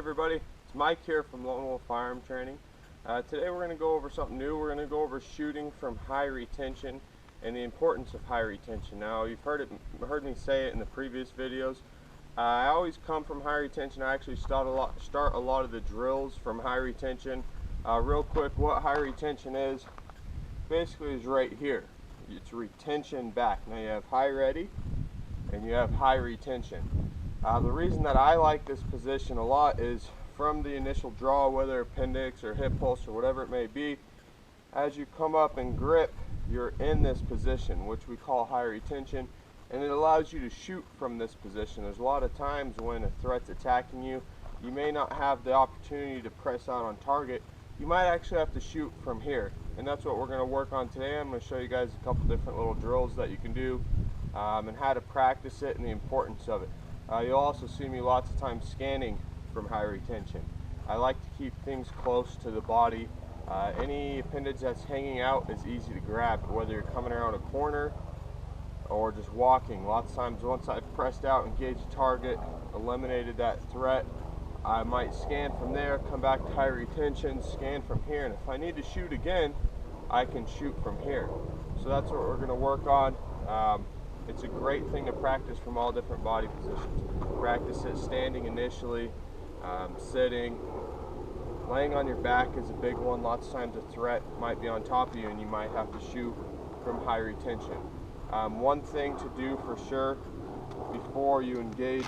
everybody, it's Mike here from Lone Wolf Firearm Training. Today we're going to go over something new. We're going to go over shooting from high retention and the importance of high retention. Now you've heard me say it in the previous videos. I always come from high retention. I actually start a lot of the drills from high retention. Real quick, what high retention is basically is right here. It's retention back. Now you have high ready and you have high retention. The reason that I like this position a lot is from the initial draw, whether appendix or hip pulse or whatever it may be, as you come up and grip, you're in this position, which we call high retention, and it allows you to shoot from this position. There's a lot of times when a threat's attacking you, you may not have the opportunity to press out on target. You might actually have to shoot from here, and that's what we're going to work on today. I'm going to show you guys a couple different little drills that you can do and how to practice it and the importance of it. You'll also see me lots of times scanning from high retention. I like to keep things close to the body. Any appendage that's hanging out is easy to grab, whether you're coming around a corner or just walking. Lots of times once I've pressed out, engaged the target, eliminated that threat, I might scan from there, come back to high retention, scan from here, and if I need to shoot again, I can shoot from here. So that's what we're going to work on. It's a great thing to practice from all different body positions. Practice it standing initially, sitting, laying on your back is a big one. Lots of times a threat might be on top of you and you might have to shoot from high retention. One thing to do for sure before you engage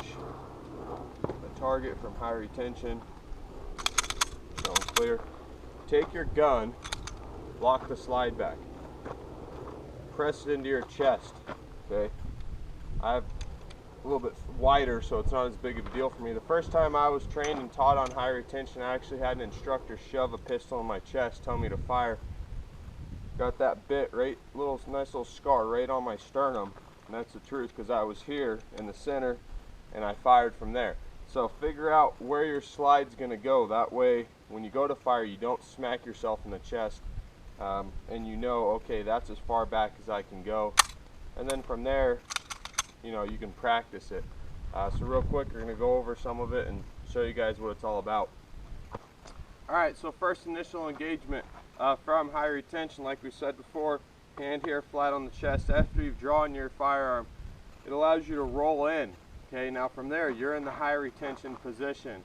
a target from high retention, clear, take your gun, lock the slide back, press it into your chest. Okay, I have a little bit wider, so it's not as big of a deal for me. The first time I was trained and taught on high retention, I actually had an instructor shove a pistol in my chest, tell me to fire. Got that bit right, nice little scar right on my sternum, and that's the truth because I was here in the center and I fired from there. So figure out where your slide's going to go. That way, when you go to fire, you don't smack yourself in the chest, and you know, okay, that's as far back as I can go. And then from there, you know, you can practice it. So real quick, we're going to go over some of it and show you guys what it's all about. Alright, so first initial engagement from high retention, like we said before, hand here flat on the chest. After you've drawn your firearm, it allows you to roll in. Okay, now from there, you're in the high retention position.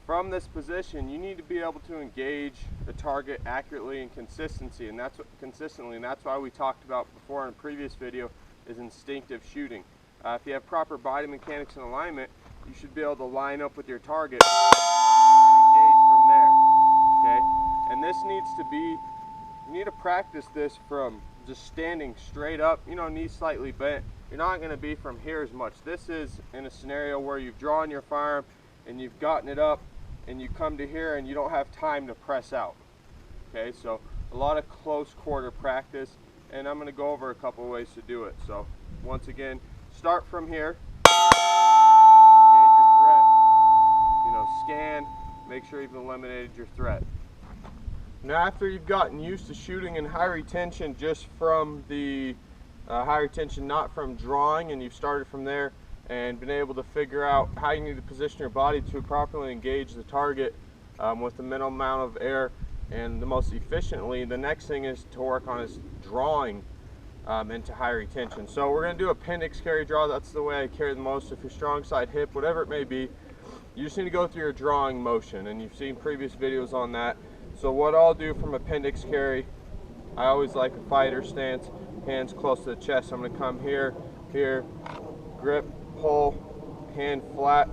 From this position, you need to be able to engage the target accurately and consistently, and that's why we talked about before in a previous video is instinctive shooting. If you have proper body mechanics and alignment, you should be able to line up with your target and engage from there. Okay, and this needs to be, you need to practice this from just standing straight up, you know, knees slightly bent. You're not going to be from here as much. This is in a scenario where you've drawn your firearm and you've gotten it up and you come to here and you don't have time to press out. Okay, so a lot of close quarter practice, and I'm going to go over a couple ways to do it. So once again, start from here, engage your threat, you know, scan, make sure you've eliminated your threat. Now after you've gotten used to shooting in high retention just from the high retention, not from drawing, and you've started from there and been able to figure out how you need to position your body to properly engage the target with the minimal amount of air and the most efficiently, the next thing is to work on is drawing into high retention. So we're going to do appendix carry draw. That's the way I carry the most. If you're strong side hip, whatever it may be, you just need to go through your drawing motion, and you've seen previous videos on that. So what I'll do from appendix carry, I always like a fighter stance, hands close to the chest. I'm going to come here, grip, pull, hand flat,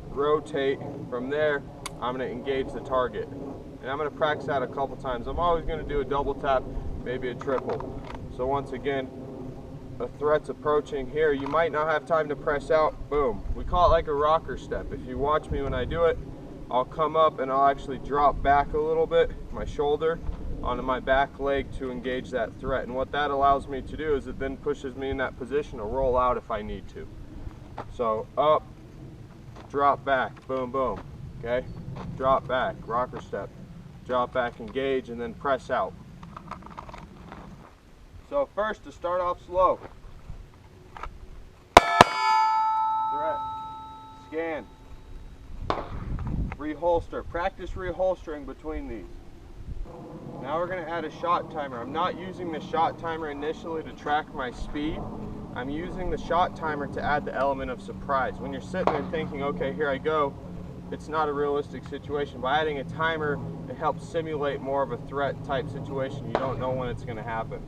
rotate. From there, I'm going to engage the target. And I'm going to practice that a couple times. I'm always going to do a double tap, maybe a triple. So once again, a threat's approaching here. You might not have time to press out. Boom. We call it like a rocker step. If you watch me when I do it, I'll come up and I'll actually drop back a little bit, my shoulder, onto my back leg to engage that threat. And what that allows me to do is it then pushes me in that position to roll out if I need to. So up, drop back, boom, boom. Okay? Drop back, rocker step. Drop back, engage, and then press out. So first, to start off slow. Threat. Scan. reholster. Practice reholstering between these. Now we're going to add a shot timer. I'm not using the shot timer initially to track my speed. I'm using the shot timer to add the element of surprise. When you're sitting there thinking, okay, here I go, it's not a realistic situation. By adding a timer, it helps simulate more of a threat type situation. You don't know when it's going to happen.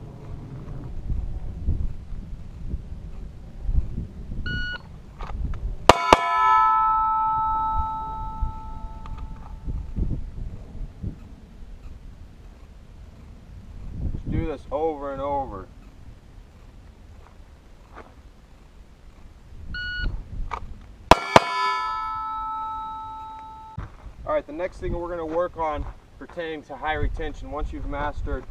Just do this over and over. Alright, the next thing we're going to work on pertaining to high retention, once you've mastered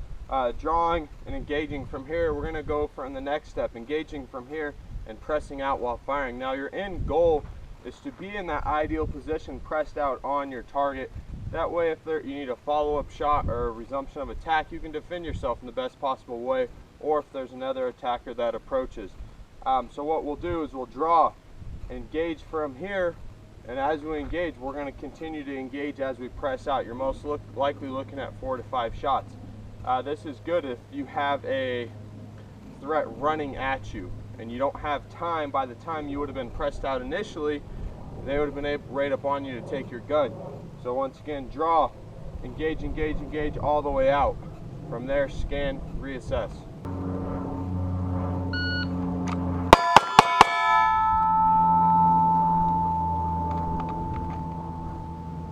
drawing and engaging from here, we're going to go from the next step, engaging from here and pressing out while firing. Now your end goal is to be in that ideal position pressed out on your target. That way if you need a follow-up shot or a resumption of attack, you can defend yourself in the best possible way, or if there's another attacker that approaches. So what we'll do is we'll draw, engage from here, and as we engage, we're going to continue to engage as we press out. You're most likely looking at 4 to 5 shots. This is good if you have a threat running at you and you don't have time. By the time you would have been pressed out initially, they would have been right up on you to take your gun. So once again, draw, engage, engage, engage all the way out. From there, scan, reassess.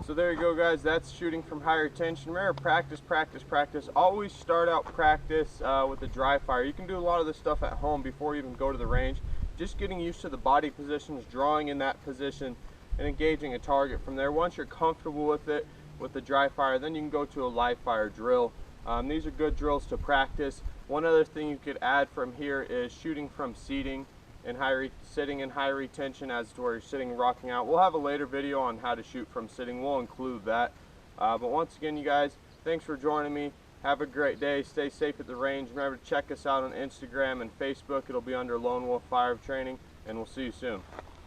So there you go, guys. That's shooting from high retention. Remember, practice, practice, practice. Always start out practice with a dry fire. You can do a lot of this stuff at home before you even go to the range. Just getting used to the body positions, drawing in that position, and engaging a target from there. Once you're comfortable with it, with the dry fire, then you can go to a live fire drill. These are good drills to practice. One other thing you could add from here is shooting from seating and sitting in high retention, as to where you're sitting rocking out. We'll have a later video on how to shoot from sitting. We'll include that. But once again, you guys, thanks for joining me. Have a great day. Stay safe at the range. Remember to check us out on Instagram and Facebook. It'll be under Lone Wolf Firearm Training, and we'll see you soon.